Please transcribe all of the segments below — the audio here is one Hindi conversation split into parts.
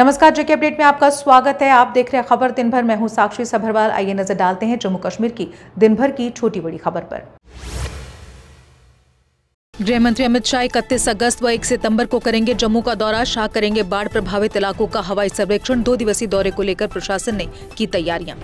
नमस्कार, जेके अपडेट में आपका स्वागत है। आप देख रहे हैं खबर दिन भर। मैं हूं साक्षी सभरवाल। आइए नजर डालते हैं जम्मू कश्मीर की दिन भर की छोटी बड़ी खबर पर। गृह मंत्री अमित शाह 31 अगस्त व 1 सितंबर को करेंगे जम्मू का दौरा। शाह करेंगे बाढ़ प्रभावित इलाकों का हवाई सर्वेक्षण। 2 दिवसीय दौरे को लेकर प्रशासन ने की तैयारियां।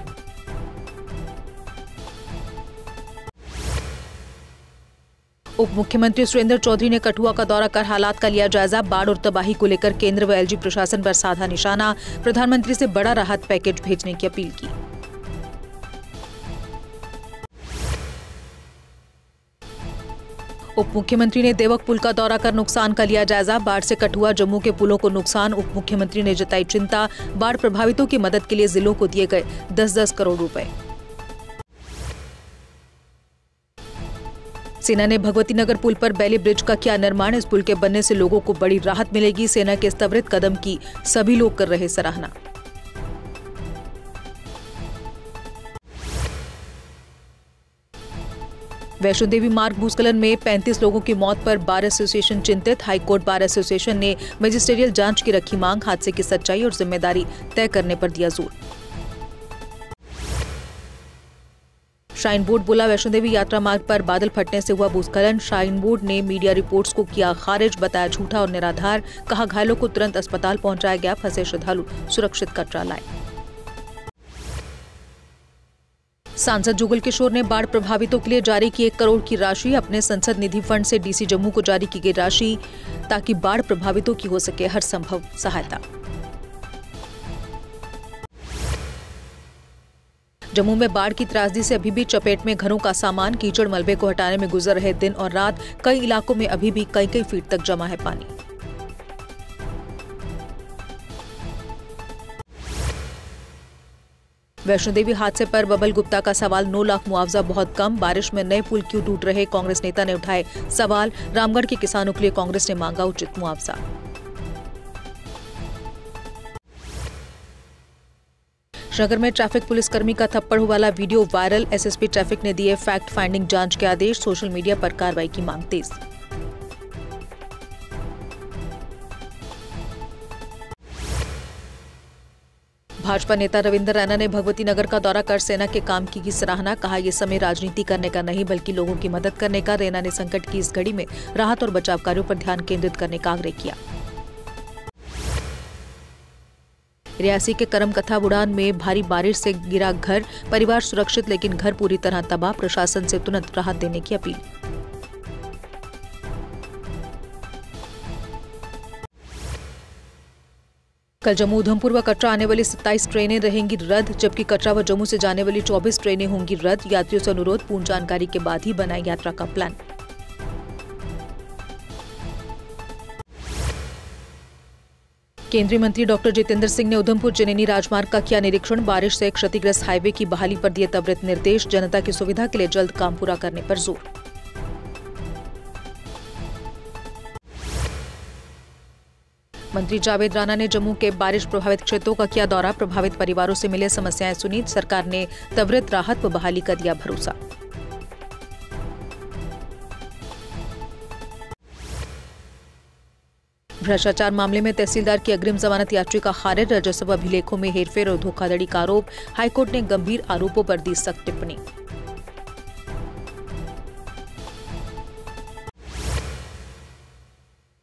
उप मुख्यमंत्री सुरेंद्र चौधरी ने कठुआ का दौरा कर हालात का लिया जायजा। बाढ़ और तबाही को लेकर केंद्र व एलजी प्रशासन पर साधा निशाना। प्रधानमंत्री से बड़ा राहत पैकेज भेजने की अपील की। उप मुख्यमंत्री ने देवक पुल का दौरा कर नुकसान का लिया जायजा। बाढ़ से कठुआ जम्मू के पुलों को नुकसान। उप मुख्यमंत्री ने जताई चिंता। बाढ़ प्रभावितों की मदद के लिए जिलों को दिए गए 10-10 करोड़ रुपए। सेना ने भगवती नगर पुल पर बैली ब्रिज का किया निर्माण। इस पुल के बनने से लोगों को बड़ी राहत मिलेगी। सेना के इस त्वरित कदम की सभी लोग कर रहे सराहना। वैष्णो देवी मार्ग भूस्खलन में 35 लोगों की मौत पर बार एसोसिएशन चिंतित। हाईकोर्ट बार एसोसिएशन ने मैजिस्ट्रियल जांच की रखी मांग। हादसे की सच्चाई और जिम्मेदारी तय करने पर दिया जोर। श्राइन बोर्ड बोला, वैष्णो देवी यात्रा मार्ग पर बादल फटने से हुआ भूस्खलन। श्राइन बोर्ड ने मीडिया रिपोर्ट्स को किया खारिज, बताया झूठा और निराधार। कहा घायलों को तुरंत अस्पताल पहुंचाया गया। फंसे श्रद्धालु सुरक्षित कटरा लाए। सांसद जुगल किशोर ने बाढ़ प्रभावितों के लिए जारी की 1 करोड़ की राशि। अपने संसद निधि फंड से डीसी जम्मू को जारी की गई राशि ताकि बाढ़ प्रभावितों की हो सके हर संभव सहायता। जम्मू में बाढ़ की त्रासदी से अभी भी चपेट में घरों का सामान। कीचड़ मलबे को हटाने में गुजर रहे दिन और रात। कई इलाकों में अभी भी कई फीट तक जमा है पानी। वैष्णो देवी हादसे पर बबल गुप्ता का सवाल, 9 लाख मुआवजा बहुत कम। बारिश में नए पुल क्यों टूट रहे? कांग्रेस नेता ने उठाए सवाल। रामगढ़ के किसानों के लिए कांग्रेस ने मांगा उचित मुआवजा। श्रीनगर में ट्रैफिक पुलिसकर्मी का थप्पड़ वाला वीडियो वायरल। एसएसपी ट्रैफिक ने दिए फैक्ट फाइंडिंग जांच के आदेश। सोशल मीडिया पर कार्रवाई की मांग तेज। भाजपा नेता रविंद्र रैना ने भगवती नगर का दौरा कर सेना के काम की सराहना। कहा यह समय राजनीति करने का नहीं बल्कि लोगों की मदद करने का। रैना ने संकट की इस घड़ी में राहत और बचाव कार्यों पर ध्यान केंद्रित करने का आग्रह किया। रियासी के करम कथा बुढ़ान में भारी बारिश से गिरा घर। परिवार सुरक्षित लेकिन घर पूरी तरह तबाह। प्रशासन से तुरंत राहत देने की अपील। कल जम्मू उधमपुर व कटरा आने वाली 27 ट्रेनें रहेंगी रद्द, जबकि कटरा व जम्मू से जाने वाली 24 ट्रेनें होंगी रद्द। यात्रियों से अनुरोध, पूर्ण जानकारी के बाद ही बनाएं यात्रा का प्लान। केंद्रीय मंत्री डॉक्टर जितेंद्र सिंह ने उधमपुर चनैनी राजमार्ग का किया निरीक्षण। बारिश से क्षतिग्रस्त हाईवे की बहाली पर दिए त्वरित निर्देश। जनता की सुविधा के लिए जल्द काम पूरा करने पर जोर। मंत्री जावेद राणा ने जम्मू के बारिश प्रभावित क्षेत्रों का किया दौरा। प्रभावित परिवारों से मिले, समस्याएं सुनी। सरकार ने त्वरित राहत व बहाली का दिया भरोसा। भ्रष्टाचार मामले में तहसीलदार की अग्रिम जमानत याचिका खारिज। राजस्व अभिलेखों में हेरफेर और धोखाधड़ी का आरोप। हाईकोर्ट ने गंभीर आरोपों पर दी सख्त टिप्पणी।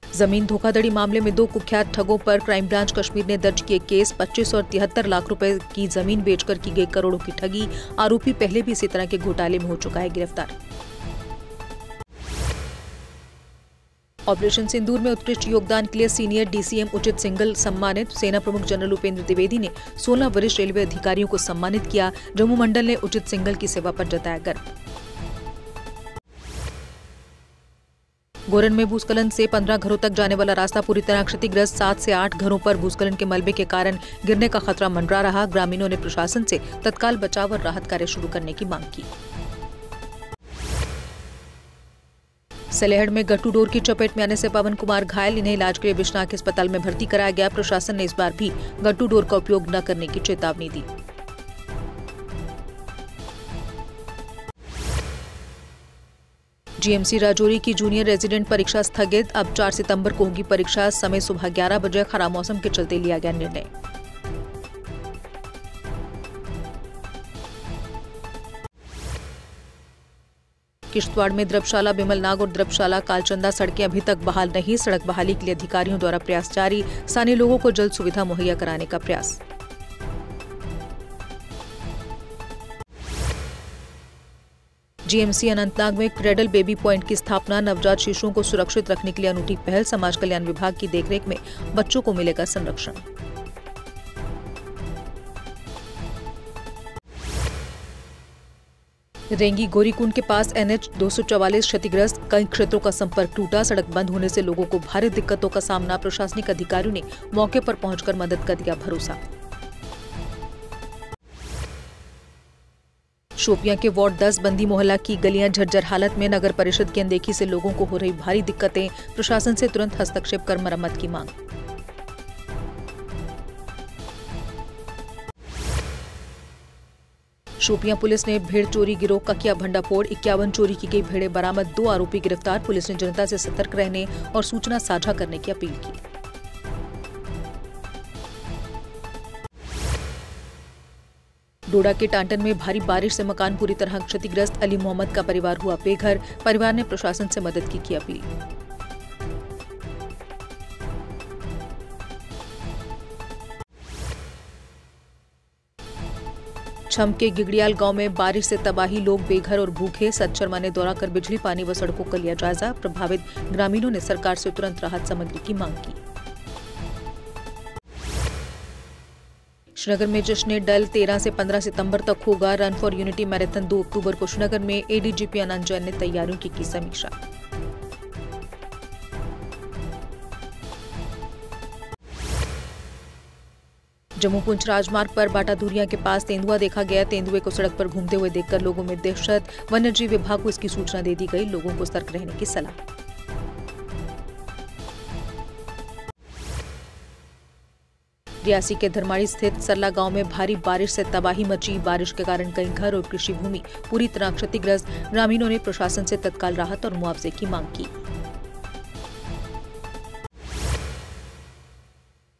जमीन धोखाधड़ी मामले में 2 कुख्यात ठगों पर क्राइम ब्रांच कश्मीर ने दर्ज किए केस। 25 और 73 लाख रुपए की जमीन बेचकर की गई करोड़ों की ठगी। आरोपी पहले भी इसी तरह के घोटाले में हो चुका है गिरफ्तार। ऑपरेशन सिंदूर में उत्कृष्ट योगदान के लिए सीनियर डीसीएम उचित सिंघल सम्मानित। सेना प्रमुख जनरल उपेंद्र द्विवेदी ने 16 वरिष्ठ रेलवे अधिकारियों को सम्मानित किया। जम्मू मंडल ने उचित सिंघल की सेवा पर जताया गर्व। गोरन में भूस्खलन से 15 घरों तक जाने वाला रास्ता पूरी तरह क्षतिग्रस्त। 7 से 8 घरों पर भूस्खलन के मलबे के कारण गिरने का खतरा मंडरा रहा। ग्रामीणों ने प्रशासन से तत्काल बचाव और राहत कार्य शुरू करने की मांग की। सलेहड़ में गट्टू डोर की चपेट में आने से पवन कुमार घायल। इन्हें इलाज के लिए बिश्नाह के अस्पताल में भर्ती कराया गया। प्रशासन ने इस बार भी गट्टू डोर का उपयोग न करने की चेतावनी दी। जीएमसी राजौरी की जूनियर रेजिडेंट परीक्षा स्थगित। अब 4 सितंबर को होगी परीक्षा। समय सुबह 11 बजे। खराब मौसम के चलते लिया गया निर्णय। किश्तवाड़ में द्रबशाला, बिमलनाग और द्रबशाला कालचंदा सड़कें अभी तक बहाल नहीं। सड़क बहाली के लिए अधिकारियों द्वारा प्रयास जारी। स्थानीय लोगों को जल्द सुविधा मुहैया कराने का प्रयास। जीएमसी अनंतनाग में क्रेडल बेबी पॉइंट की स्थापना। नवजात शिशुओं को सुरक्षित रखने के लिए अनूठी पहल। समाज कल्याण विभाग की देखरेख में बच्चों को मिलेगा संरक्षण। रेंगी गोरीकुंड के पास NH 244 क्षतिग्रस्त। कई क्षेत्रों का संपर्क टूटा। सड़क बंद होने से लोगों को भारी दिक्कतों का सामना। प्रशासनिक अधिकारियों ने मौके पर पहुंचकर मदद का दिया भरोसा। शोपियां के वार्ड 10 बंदी मोहल्ला की गलियां झज्जर हालत में। नगर परिषद की अनदेखी से लोगों को हो रही भारी दिक्कतें। प्रशासन से तुरंत हस्तक्षेप कर मरम्मत की मांग। शोपियां पुलिस ने भेड़ चोरी गिरोह का किया भंडाफोड़। 51 चोरी की गई भेड़ें बरामद। 2 आरोपी गिरफ्तार। पुलिस ने जनता से सतर्क रहने और सूचना साझा करने की अपील की। डोडा के टांटन में भारी बारिश से मकान पूरी तरह क्षतिग्रस्त। अली मोहम्मद का परिवार हुआ बेघर। परिवार ने प्रशासन से मदद की अपील। छम के गिगड़ियाल गांव में बारिश से तबाही। लोग बेघर और भूखे। सत शर्मा ने दौरा कर बिजली, पानी व सड़कों का लिया जायजा। प्रभावित ग्रामीणों ने सरकार से तुरंत राहत सामग्री की मांग की। श्रीनगर में जश्न डल 13 से 15 सितंबर तक होगा। रन फॉर यूनिटी मैराथन 2 अक्टूबर को श्रीनगर में। ADGP आनंद जैन ने तैयारियों की समीक्षा। जम्मू पुंछ राजमार्ग पर बाटाधुरिया के पास तेंदुआ देखा गया। तेंदुए को सड़क पर घूमते हुए देखकर लोगों में दहशत। वन्यजीव विभाग को इसकी सूचना दे दी गई। लोगों को सतर्क रहने की सलाह। रियासी के धरमाड़ी स्थित सरला गांव में भारी बारिश से तबाही मची। बारिश के कारण कई घर और कृषि भूमि पूरी तरह क्षतिग्रस्त। ग्रामीणों ने प्रशासन से तत्काल राहत और मुआवजे की मांग की।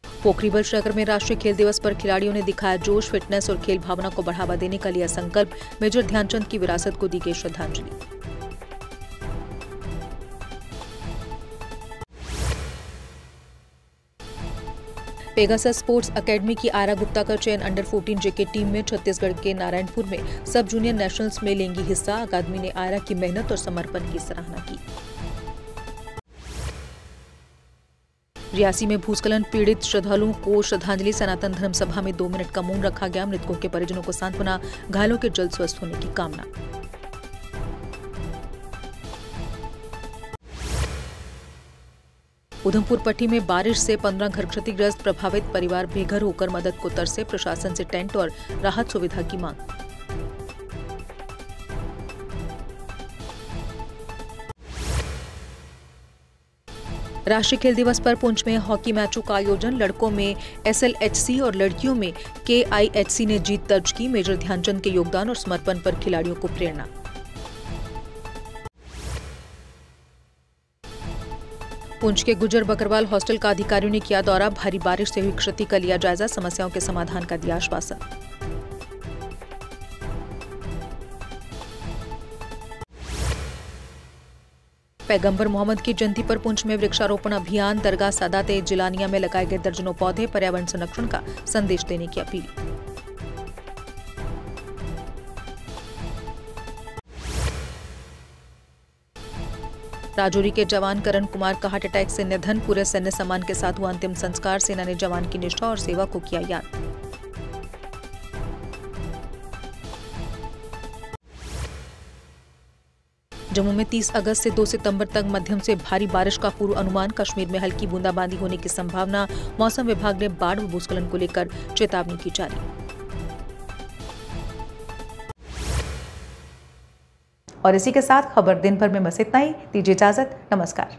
पोखरीबल श्रीनगर में राष्ट्रीय खेल दिवस पर खिलाड़ियों ने दिखाया जोश। फिटनेस और खेल भावना को बढ़ावा देने का लिया संकल्प। मेजर ध्यानचंद की विरासत को दी गई श्रद्धांजलि। पेगासस स्पोर्ट्स एकेडमी की आयरा गुप्ता का चयन अंडर 14 JK टीम में। छत्तीसगढ़ के नारायणपुर में सब जूनियर नेशनल्स में लेंगी हिस्सा। अकादमी ने आयरा की मेहनत और समर्पण की सराहना की। रियासी में भूस्खलन पीड़ित श्रद्धालुओं को श्रद्धांजलि। सनातन धर्म सभा में 2 मिनट का मौन रखा गया। मृतकों के परिजनों को सांत्वना। घायलों के जल्द स्वस्थ होने की कामना। उधमपुर पट्टी में बारिश से 15 घर क्षतिग्रस्त। प्रभावित परिवार बेघर होकर मदद को तरसे। प्रशासन से टेंट और राहत सुविधा की मांग। राष्ट्रीय खेल दिवस पर पुंछ में हॉकी मैचों का आयोजन। लड़कों में SLHC और लड़कियों में KIHC ने जीत दर्ज की। मेजर ध्यानचंद के योगदान और समर्पण पर खिलाड़ियों को प्रेरणा। पुंछ के गुजर बकरवाल हॉस्टल का अधिकारियों ने किया दौरा। भारी बारिश से हुई क्षति का लिया जायजा। समस्याओं के समाधान का दिया आश्वासन। पैगंबर मोहम्मद की जयंती पर पुंछ में वृक्षारोपण अभियान। दरगाह सादात जिलानिया में लगाए गए दर्जनों पौधे। पर्यावरण संरक्षण का संदेश देने की अपील। राजौरी के जवान करण कुमार का हार्ट अटैक से निधन। पूरे सैन्य सम्मान के साथ हुआ अंतिम संस्कार। सेना ने जवान की निष्ठा और सेवा को किया याद। जम्मू में 30 अगस्त से 2 सितंबर तक मध्यम से भारी बारिश का पूर्व अनुमान। कश्मीर में हल्की बूंदाबांदी होने की संभावना। मौसम विभाग ने बाढ़ व भूस्खलन को लेकर चेतावनी की जारी। और इसी के साथ खबर दिन भर में बस इतना ही। दीजिए इजाजत। नमस्कार।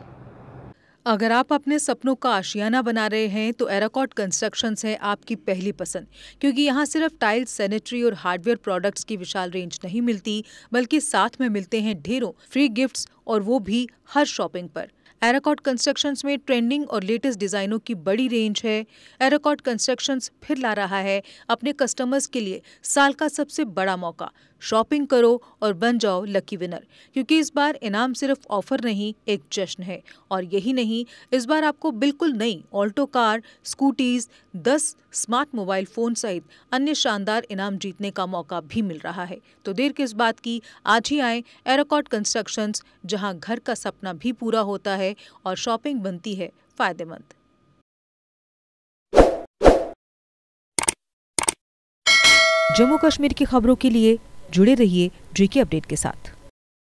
अगर आप अपने सपनों का आशियाना बना रहे हैं तो एराकॉट कंस्ट्रक्शंस है आपकी पहली पसंद, क्योंकि यहाँ सिर्फ टाइल्स, सैनिटरी और हार्डवेयर प्रोडक्ट्स की विशाल रेंज नहीं मिलती, बल्कि साथ में मिलते हैं ढेरों फ्री गिफ्ट्स, और वो भी हर शॉपिंग पर। एराकॉट कंस्ट्रक्शंस में ट्रेंडिंग और लेटेस्ट डिजाइनों की बड़ी रेंज है। एराकॉट कंस्ट्रक्शंस फिर ला रहा है अपने कस्टमर्स के लिए साल का सबसे बड़ा मौका। शॉपिंग करो और बन जाओ लकी विनर, क्योंकि इस बार इनाम सिर्फ ऑफर नहीं, एक जश्न है। और यही नहीं, इस बार आपको बिल्कुल नई Alto car, scooties, 10 smart mobile phone सहित अन्य शानदार इनाम जीतने का मौका भी मिल रहा है। तो देर किस बात की, आज ही आए एराकॉट कंस्ट्रक्शंस, जहां घर का सपना भी पूरा होता है और शॉपिंग बनती है फायदेमंद। जम्मू कश्मीर की खबरों के लिए जुड़े रहिए JK अपडेट के साथ।